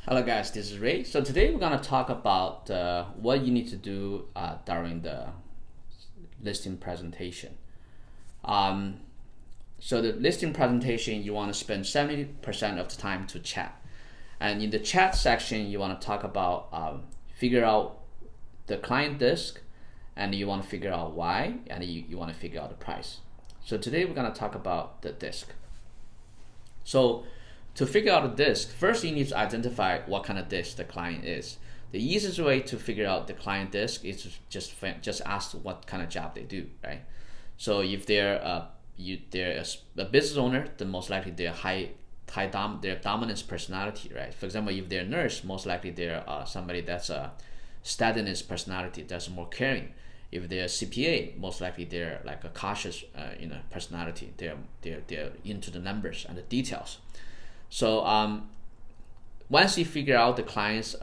Hello guys, this is Ray. So today we're gonna talk about what you need to do during the listing presentation. Um, so the listing presentation, you want to spend 70% of the time to chat, and in the chat section, you want to talk about figure out the client disk, and you want to figure out why, and you want to figure out the price. So today we're gonna talk about the disk. So to figure out a disk, first you need to identify what kind of disk the client is. The easiest way to figure out the client disk is just ask what kind of job they do, right? So if they're a business owner, then most likely they're their dominance personality, right? For example, if they're a nurse, most likely they're somebody that's a steadiness personality, that's more caring. If they're a CPA, most likely they're like a cautious, personality. They're into the numbers and the details. So once you figure out the client's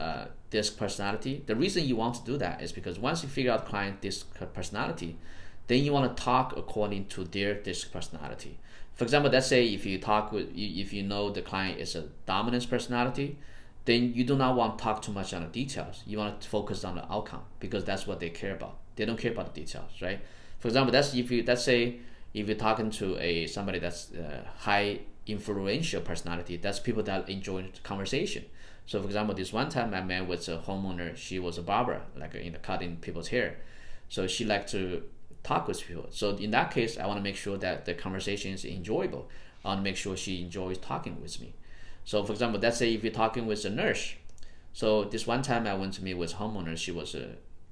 disc personality, the reason you want to do that is because once you figure out client disc personality, then you want to talk according to their disc personality. For example, let's say if you know the client is a dominance personality, then you do not want to talk too much on the details. You want to focus on the outcome because that's what they care about. They don't care about the details, right? For example, let's say if you're talking to somebody that's high influential personality, that's people that enjoy conversation. So for example, this one time I met with a homeowner. She was a barber, like cutting people's hair. So she liked to talk with people. So in that case, I want to make sure that the conversation is enjoyable. I want to make sure she enjoys talking with me. So for example, let's say if you're talking with a nurse. So this one time I went to meet with a homeowner.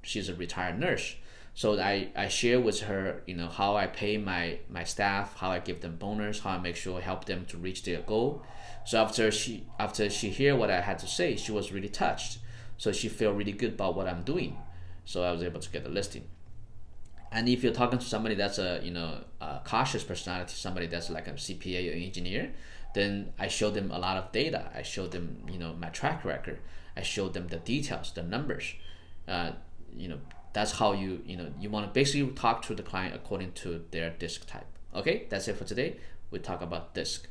She's a retired nurse. So I share with her, how I pay my staff, how I give them bonus, how I make sure I help them to reach their goal. So after she hear what I had to say, she was really touched. So she felt really good about what I'm doing. So I was able to get the listing. And if you're talking to somebody that's a cautious personality, somebody that's like a CPA or engineer, then I show them a lot of data. I show them my track record. I show them the details, the numbers. Uh, you know that's how you want to basically talk to the client according to their disk type. Okay, that's it for today. We talk about disk.